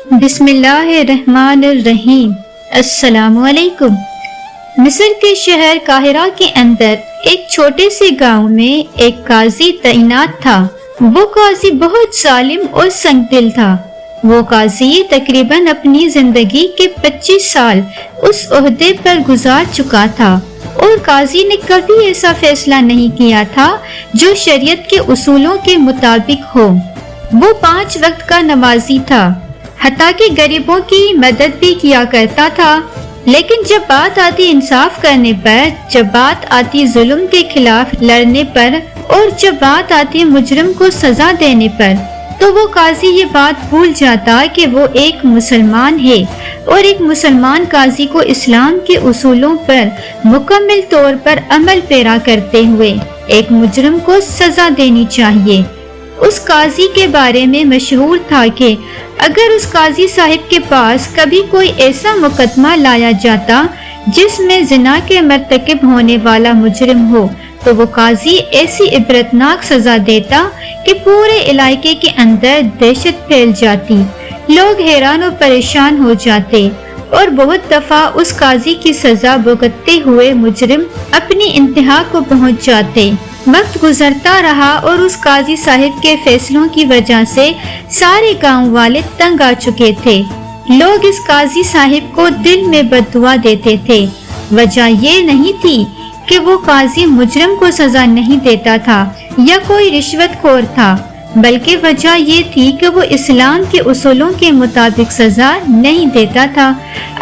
بسم اللہ الرحمن الرحیم۔ السلام علیکم۔ مصر کے شہر قاہرہ کے اندر ایک چھوٹے سے گاؤں میں ایک قاضی تعینات تھا۔ وہ قاضی بہت ظالم اور سنگ دل تھا۔ وہ قاضی تقریباً اپنی زندگی کے 25 سال اس عہدے پر گزار چکا تھا، اور قاضی نے کبھی ایسا فیصلہ نہیں کیا تھا جو شریعت کے اصولوں کے مطابق ہو۔ وہ 5 وقت کا نمازی تھا، حتیٰ کہ غریبوں کی مدد بھی کیا کرتا تھا، لیکن جب بات آتی انصاف کرنے پر، جب بات آتی ظلم کے خلاف لڑنے پر، اور جب بات آتی مجرم کو سزا دینے پر، تو وہ قاضی یہ بات بھول جاتا کہ وہ ایک مسلمان ہے، اور ایک مسلمان قاضی کو اسلام کے اصولوں پر مکمل طور پر عمل پیرا کرتے ہوئے ایک مجرم کو سزا دینی چاہیے۔ اس قاضی کے بارے میں مشہور تھا کہ اگر اس قاضی صاحب کے پاس کبھی کوئی ایسا مقدمہ لایا جاتا جس میں زنا کے مرتکب ہونے والا مجرم ہو، تو وہ قاضی ایسی عبرتناک سزا دیتا کہ پورے علاقے کے اندر دہشت پھیل جاتی، لوگ حیران و پریشان ہو جاتے، اور بہت دفعہ اس قاضی کی سزا بھگتتے ہوئے مجرم اپنی انتہا کو پہنچ جاتے۔ وقت گزرتا رہا اور اس قاضی صاحب کے فیصلوں کی وجہ سے سارے گاؤں والے تنگ آ چکے تھے۔ لوگ اس قاضی صاحب کو دل میں بد دعا دیتے تھے۔ وجہ یہ نہیں تھی کہ وہ قاضی مجرم کو سزا نہیں دیتا تھا یا کوئی رشوت خور تھا، بلکہ وجہ یہ تھی کہ وہ اسلام کے اصولوں کے مطابق سزا نہیں دیتا تھا۔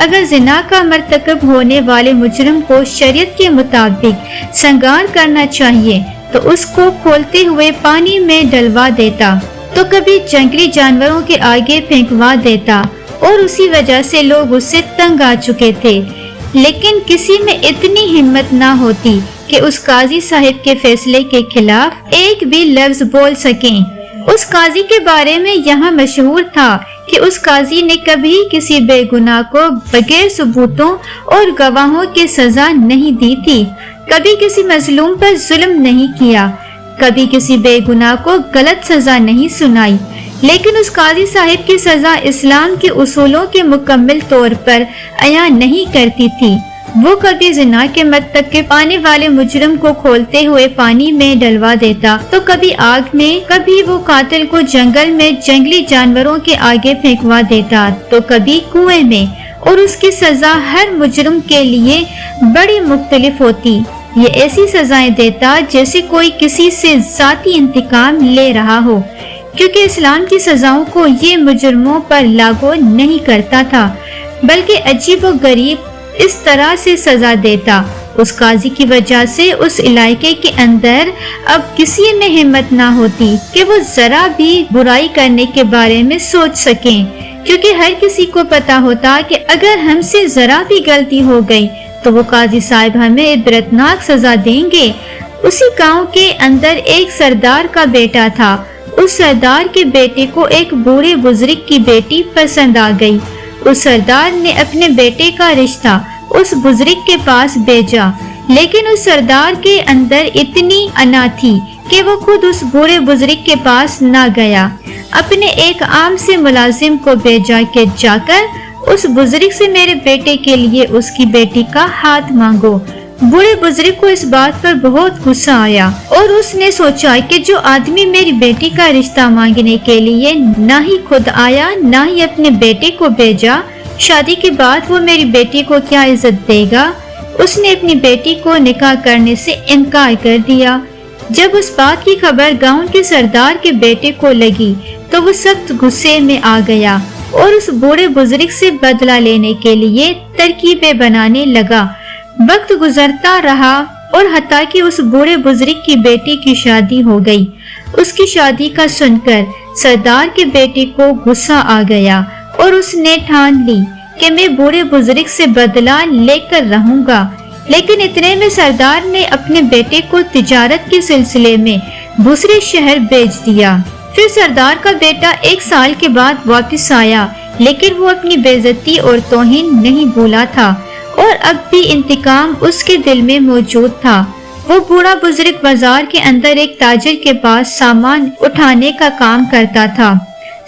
اگر زنا کا مرتکب ہونے والے مجرم کو شریعت کے مطابق سنگار کرنا چاہیے تو اس کو کھولتے ہوئے پانی میں ڈلوا دیتا، تو کبھی جنگلی جانوروں کے آگے پھینکوا دیتا، اور اسی وجہ سے لوگ اس سے تنگ آ چکے تھے۔ لیکن کسی میں اتنی ہمت نہ ہوتی کہ اس قاضی صاحب کے فیصلے کے خلاف ایک بھی لفظ بول سکیں۔ اس قاضی کے بارے میں یہاں مشہور تھا کہ اس قاضی نے کبھی کسی بے گناہ کو بغیر ثبوتوں اور گواہوں کے سزا نہیں دی تھی، کبھی کسی مظلوم پر ظلم نہیں کیا، کبھی کسی بے گناہ کو غلط سزا نہیں سنائی۔ لیکن اس قاضی صاحب کی سزا اسلام کے اصولوں کے مکمل طور پر عیاں نہیں کرتی تھی۔ وہ کبھی زنا کے مرتکب آنے والے مجرم کو کھولتے ہوئے پانی میں ڈلوا دیتا، تو کبھی آگ میں، کبھی وہ قاتل کو جنگل میں جنگلی جانوروں کے آگے پھینکوا دیتا، تو کبھی کنویں میں، اور اس کی سزا ہر مجرم کے لیے بڑی مختلف ہوتی۔ یہ ایسی سزائیں دیتا جیسے کوئی کسی سے ذاتی انتقام لے رہا ہو، کیونکہ اسلام کی سزاؤں کو یہ مجرموں پر لاگو نہیں کرتا تھا، بلکہ عجیب و غریب اس طرح سے سزا دیتا۔ اس قاضی کی وجہ سے اس علاقے کے اندر اب کسی میں ہمت نہ ہوتی کہ وہ ذرا بھی برائی کرنے کے بارے میں سوچ سکیں، کیونکہ ہر کسی کو پتا ہوتا کہ اگر ہم سے ذرا بھی غلطی ہو گئی تو وہ قاضی صاحب ہمیں عبرتناک سزا دیں گے۔ اسی گاؤں کے اندر ایک سردار کا بیٹا تھا۔ اس سردار کے بیٹے کو ایک بوڑھے بزرگ کی بیٹی پسند آ گئی۔ اس سردار نے اپنے بیٹے کا رشتہ اس بزرگ کے پاس بھیجا، لیکن اس سردار کے اندر اتنی انا تھی کہ وہ خود اس بوڑھے بزرگ کے پاس نہ گیا، اپنے ایک عام سے ملازم کو بھیجا کہ جا کر اس بزرگ سے میرے بیٹے کے لیے اس کی بیٹی کا ہاتھ مانگو۔ بوڑھے بزرگ کو اس بات پر بہت غصہ آیا، اور اس نے سوچا کہ جو آدمی میری بیٹی کا رشتہ مانگنے کے لیے نہ ہی خود آیا نہ ہی اپنے بیٹے کو بھیجا، شادی کے بعد وہ میری بیٹی کو کیا عزت دے گا۔ اس نے اپنی بیٹی کو نکاح کرنے سے انکار کر دیا۔ جب اس بات کی خبر گاؤں کے سردار کے بیٹے کو لگی تو وہ سخت غصے میں آ گیا اور اس بوڑھے بزرگ سے بدلہ لینے کے لیے ترکیبیں بنانے لگا۔ وقت گزرتا رہا اور حتیٰ کہ اس بوڑھے بزرگ کی بیٹی کی شادی ہو گئی۔ اس کی شادی کا سن کر سردار کے بیٹے کو غصہ آ گیا اور اس نے ٹھان لی کہ میں بوڑھے بزرگ سے بدلہ لے کر رہوں گا۔ لیکن اتنے میں سردار نے اپنے بیٹے کو تجارت کے سلسلے میں دوسرے شہر بھیج دیا۔ پھر سردار کا بیٹا 1 سال کے بعد واپس آیا، لیکن وہ اپنی بے عزتی اور توہین نہیں بھولا تھا، اور اب بھی انتقام اس کے دل میں موجود تھا۔ وہ بوڑھا بزرگ بازار کے اندر ایک تاجر کے پاس سامان اٹھانے کا کام کرتا تھا۔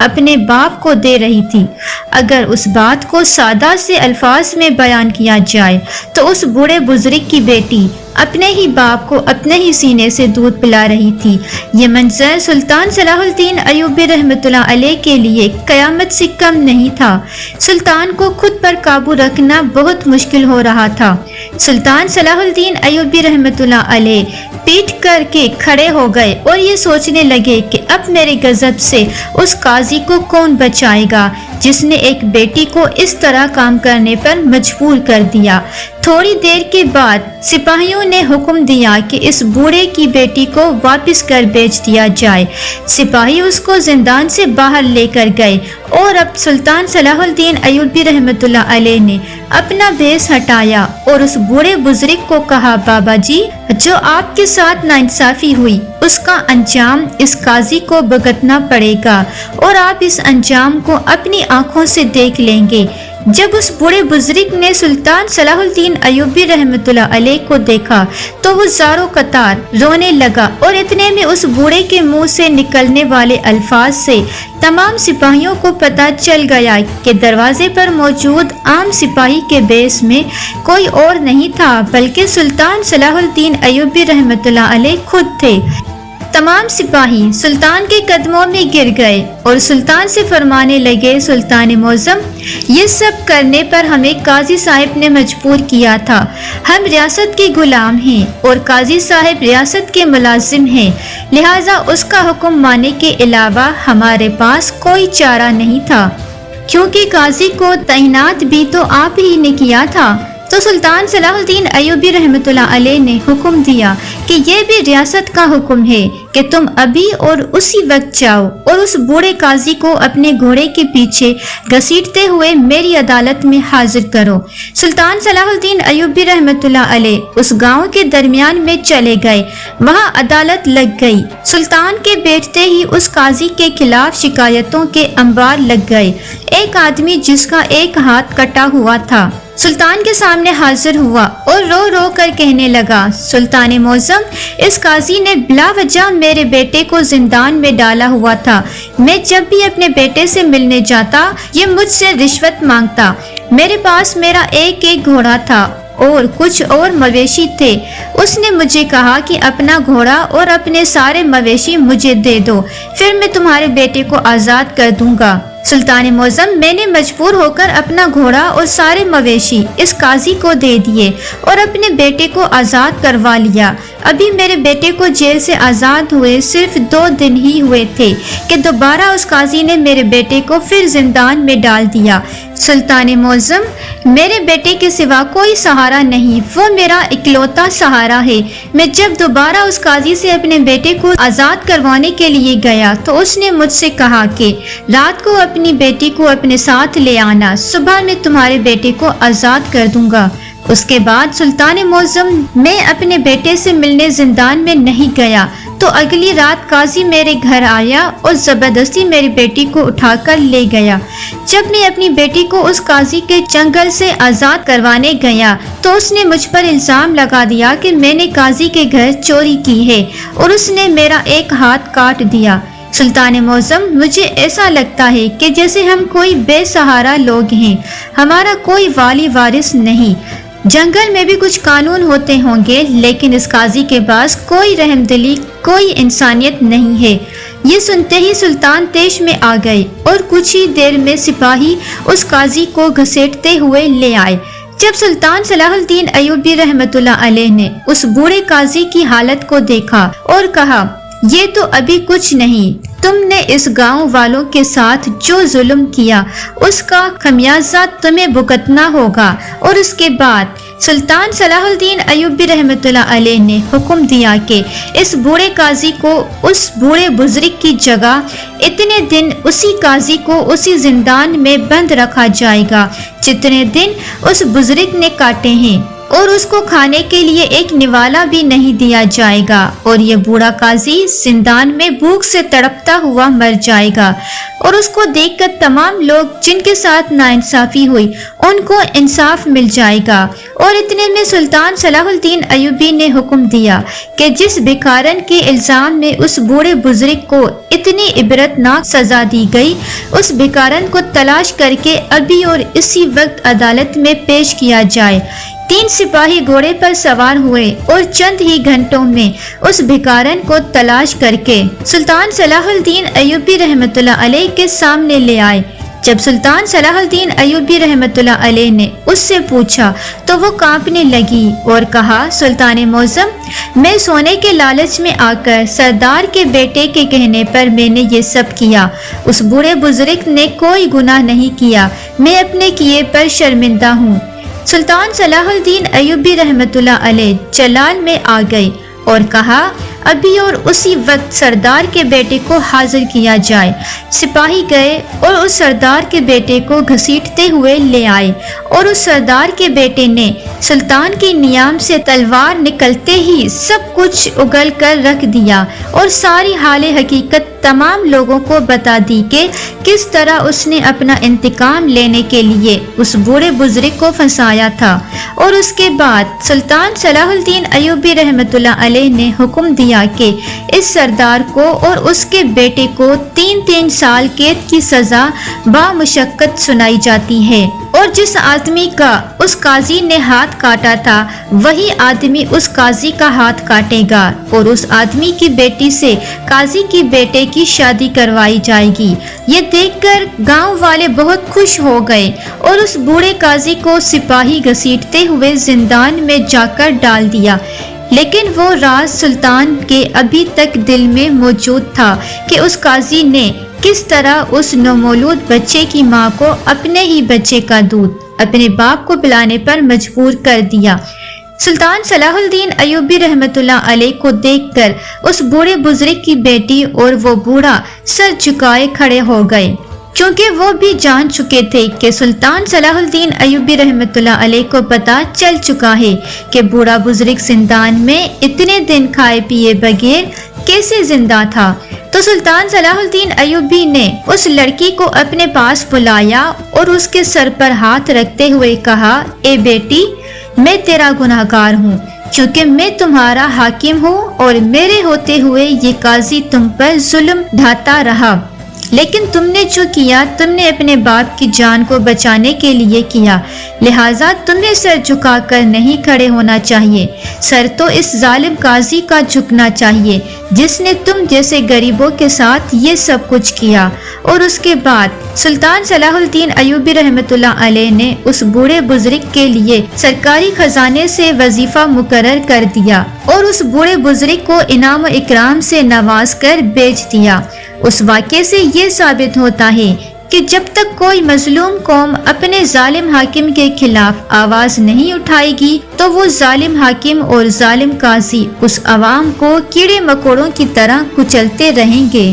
اپنے باپ کو دے رہی تھی۔ اگر اس بات کو سادہ سے الفاظ میں بیان کیا جائے تو اس بوڑھے بزرگ کی بیٹی اپنے ہی باپ کو اپنے ہی سینے سے دودھ پلا رہی تھی۔ یہ منظر سلطان صلاح الدین ایوبی رحمۃ اللہ علیہ کے لیے قیامت سے کم نہیں تھا۔ سلطان کو خود پر قابو رکھنا بہت مشکل ہو رہا تھا۔ سلطان صلاح الدین ایوبی رحمۃ اللہ علیہ پیٹ کر کے کھڑے ہو گئے اور یہ سوچنے لگے کہ اب میرے غضب سے اس قاضی کو کون بچائے گا جس نے ایک بیٹی کو اس طرح کام کرنے پر مجبور کر دیا۔ تھوڑی دیر کے بعد سپاہیوں نے حکم دیا کہ اس بوڑھے کی بیٹی کو واپس کر بیچ دیا جائے۔ سپاہی اس کو زندان سے باہر لے کر گئے اور اب سلطان صلاح الدین ایوبی رحمۃ اللہ علیہ نے اپنا بھیس ہٹایا اور اس بوڑھے بزرگ کو کہا، بابا جی، جو آپ کے ساتھ ناانصافی ہوئی اس کا انجام اس قاضی کو بھگتنا پڑے گا اور آپ اس انجام کو اپنی آنکھوں سے دیکھ لیں گے۔ جب اس بوڑھے بزرگ نے سلطان صلاح الدین ایوبی رحمۃ اللہ علیہ کو دیکھا تو وہ زاروں قطار رونے لگا اور اتنے میں اس بوڑھے کے منہ سے نکلنے والے الفاظ سے تمام سپاہیوں کو پتہ چل گیا کہ دروازے پر موجود عام سپاہی کے بیس میں کوئی اور نہیں تھا بلکہ سلطان صلاح الدین ایوبی رحمۃ اللہ علیہ خود تھے۔ تمام سپاہی سلطان کے قدموں میں گر گئے اور سلطان سے فرمانے لگے، سلطان معظم، یہ سب کرنے پر ہمیں قاضی صاحب نے مجبور کیا تھا۔ ہم ریاست کے غلام ہیں اور قاضی صاحب ریاست کے ملازم ہیں، لہٰذا اس کا حکم ماننے کے علاوہ ہمارے پاس کوئی چارہ نہیں تھا، کیونکہ قاضی کو تعینات بھی تو آپ ہی نے کیا تھا۔ تو سلطان صلاح الدین ایوبی رحمۃ اللہ علیہ نے حکم دیا کہ یہ بھی ریاست کا حکم ہے کہ تم ابھی اور اسی وقت جاؤ اور اس بوڑھے قاضی کو اپنے گھوڑے کے پیچھے گھسیٹتے ہوئے میری عدالت میں حاضر کرو۔ سلطان صلاح الدین ایوبی رحمۃ اللہ علیہ اس گاؤں کے درمیان میں چلے گئے، وہاں عدالت لگ گئی۔ سلطان کے بیٹھتے ہی اس قاضی کے خلاف شکایتوں کے انبار لگ گئے۔ ایک آدمی جس کا ایک ہاتھ کٹا ہوا تھا سلطان کے سامنے حاضر ہوا اور رو رو کر کہنے لگا، سلطان معظم، اس قاضی نے بلا وجہ میرے بیٹے کو زندان میں ڈالا ہوا تھا۔ میں جب بھی اپنے بیٹے سے ملنے جاتا یہ مجھ سے رشوت مانگتا۔ میرے پاس میرا ایک گھوڑا تھا اور کچھ اور مویشی تھے۔ اس نے مجھے کہا کہ اپنا گھوڑا اور اپنے سارے مویشی مجھے دے دو، پھر میں تمہارے بیٹے کو آزاد کر دوں گا۔ سلطان معظم، میں نے مجبور ہو کر اپنا گھوڑا اور سارے مویشی اس قاضی کو دے دیے اور اپنے بیٹے کو آزاد کروا لیا۔ ابھی میرے بیٹے کو جیل سے آزاد ہوئے صرف 2 دن ہی ہوئے تھے کہ دوبارہ اس قاضی نے میرے بیٹے کو پھر زندان میں ڈال دیا۔ سلطان معظم، میرے بیٹے کے سوا کوئی سہارا نہیں، وہ میرا اکلوتا سہارا ہے۔ میں جب دوبارہ اس قاضی سے اپنے بیٹے کو آزاد کروانے کے لیے گیا تو اس نے مجھ سے کہا کہ رات کو اپنی بیٹی کو اپنے ساتھ لے آنا، صبح میں تمہارے بیٹے کو آزاد کر دوں گا۔ اس کے بعد سلطان معظم، میں اپنے بیٹے سے ملنے زندان میں نہیں گیا تو اگلی رات قاضی میرے گھر آیا اور زبردستی میری بیٹی کو اٹھا کر لے گیا۔ جب میں اپنی بیٹی کو اس قاضی کے چنگل سے آزاد کروانے گیا تو اس نے مجھ پر الزام لگا دیا کہ میں نے قاضی کے گھر چوری کی ہے اور اس نے میرا ایک ہاتھ کاٹ دیا۔ سلطان معظم، مجھے ایسا لگتا ہے کہ جیسے ہم کوئی بے سہارا لوگ ہیں، ہمارا کوئی والی وارث نہیں۔ جنگل میں بھی کچھ قانون ہوتے ہوں گے لیکن اس قاضی کے پاس کوئی رحم دلی، کوئی انسانیت نہیں ہے۔ یہ سنتے ہی سلطان تیش میں آ گئے اور کچھ ہی دیر میں سپاہی اس قاضی کو گھسیٹتے ہوئے لے آئے۔ جب سلطان صلاح الدین ایوبی رحمۃ اللہ علیہ نے اس بوڑھے قاضی کی حالت کو دیکھا اور کہا، یہ تو ابھی کچھ نہیں، تم نے اس گاؤں والوں کے ساتھ جو ظلم کیا اس کا خمیازہ تمہیں بھگتنا ہوگا۔ اور اس کے بعد سلطان صلاح الدین ایوبی رحمۃ اللہ علیہ نے حکم دیا کہ اس بوڑھے قاضی کو اس بوڑھے بزرگ کی جگہ اتنے دن اسی قاضی کو اسی زندان میں بند رکھا جائے گا جتنے دن اس بزرگ نے کاٹے ہیں۔ اور اس کو کھانے کے لیے ایک نوالا بھی نہیں دیا جائے گا، اور یہ بوڑھا قاضی زندان میں بھوک سے تڑپتا ہوا مر جائے گا، اور اس کو دیکھ کر تمام لوگ جن کے ساتھ ناانصافی ہوئی ان کو انصاف مل جائے گا۔ اور اتنے میں سلطان صلاح الدین ایوبی نے حکم دیا کہ جس بھکارن کے الزام میں اس بوڑھے بزرگ کو اتنی عبرتناک سزا دی گئی، اس بھکارن کو تلاش کر کے ابھی اور اسی وقت عدالت میں پیش کیا جائے۔ 3 سپاہی گھوڑے پر سوار ہوئے اور چند ہی گھنٹوں میں اس بھکارن کو تلاش کر کے سلطان صلاح الدین ایوبی رحمۃ اللہ علیہ کے سامنے لے آئے۔ جب سلطان صلاح الدین ایوبی رحمۃ اللہ علیہ نے اس سے پوچھا تو وہ کانپنے لگی اور کہا، سلطان معظم، میں سونے کے لالچ میں آ کر سردار کے بیٹے کے کہنے پر میں نے یہ سب کیا۔ اس بوڑھے بزرگ نے کوئی گناہ نہیں کیا، میں اپنے کیے پر شرمندہ ہوں۔ سلطان صلاح الدین ایوبی رحمۃ اللہ علیہ جلال میں آ گئے اور کہا، ابھی اور اسی وقت سردار کے بیٹے کو حاضر کیا جائے۔ سپاہی گئے اور اس سردار کے بیٹے کو گھسیٹتے ہوئے لے آئے، اور اس سردار کے بیٹے نے سلطان کی نیام سے تلوار نکلتے ہی سب کچھ اگل کر رکھ دیا اور ساری حال حقیقت تمام لوگوں کو بتا دی کہ کس طرح اس نے اپنا انتقام لینے کے لیے اس بوڑھے بزرگ کو پھنسایا تھا۔ اور اس کے بعد سلطان صلاح الدین ایوبی رحمۃ اللہ علیہ نے حکم دیا کہ اس سردار کو اور اس کے بیٹے کو 3 سال قید کی سزا بامشقت سنائی جاتی ہے، اور جس آدمی کا اس قاضی نے ہاتھ کاٹا تھا وہی آدمی اس قاضی کا ہاتھ کاٹے گا، اور اس آدمی کی بیٹی سے قاضی کی بیٹے کی شادی کروائی جائے گی۔ یہ دیکھ کر گاؤں والے بہت خوش ہو گئے اور اس بوڑھے قاضی کو سپاہی گھسیٹتے ہوئے زندان میں جا کر ڈال دیا۔ لیکن وہ راز سلطان کے ابھی تک دل میں موجود تھا کہ اس قاضی نے کس طرح اس نومولود بچے کی ماں کو اپنے ہی بچے کا دودھ اپنے باپ کو پلانے پر مجبور کر دیا۔ سلطان صلاح الدین ایوبی رحمۃ اللہ علیہ کو دیکھ کر اس بوڑھے بزرگ کی بیٹی اور وہ بوڑھا سر جھکائے کھڑے ہو گئے، کیونکہ وہ بھی جان چکے تھے کہ سلطان صلاح الدین ایوبی رحمۃ اللہ علیہ کو پتہ چل چکا ہے کہ بوڑھا بزرگ زندان میں اتنے دن کھائے پیے بغیر کیسے زندہ تھا۔ تو سلطان صلاح الدین ایوبی نے اس لڑکی کو اپنے پاس بلایا اور اس کے سر پر ہاتھ رکھتے ہوئے کہا، اے بیٹی، میں تیرا گناہگار ہوں، کیونکہ میں تمہارا حاکم ہوں اور میرے ہوتے ہوئے یہ قاضی تم پر ظلم ڈھاتا رہا، لیکن تم نے جو کیا تم نے اپنے باپ کی جان کو بچانے کے لیے کیا، لہٰذا تمہیں سر جھکا کر نہیں کھڑے ہونا چاہیے، سر تو اس ظالم قاضی کا جھکنا چاہیے جس نے تم جیسے غریبوں کے ساتھ یہ سب کچھ کیا۔ اور اس کے بعد سلطان صلاح الدین ایوبی رحمۃ اللہ علیہ نے اس بوڑھے بزرگ کے لیے سرکاری خزانے سے وظیفہ مقرر کر دیا اور اس بوڑھے بزرگ کو انعام و اکرام سے نواز کر بھیج دیا۔ اس واقعے سے یہ ثابت ہوتا ہے کہ جب تک کوئی مظلوم قوم اپنے ظالم حاکم کے خلاف آواز نہیں اٹھائے گی تو وہ ظالم حاکم اور ظالم قاضی اس عوام کو کیڑے مکوڑوں کی طرح کچلتے رہیں گے۔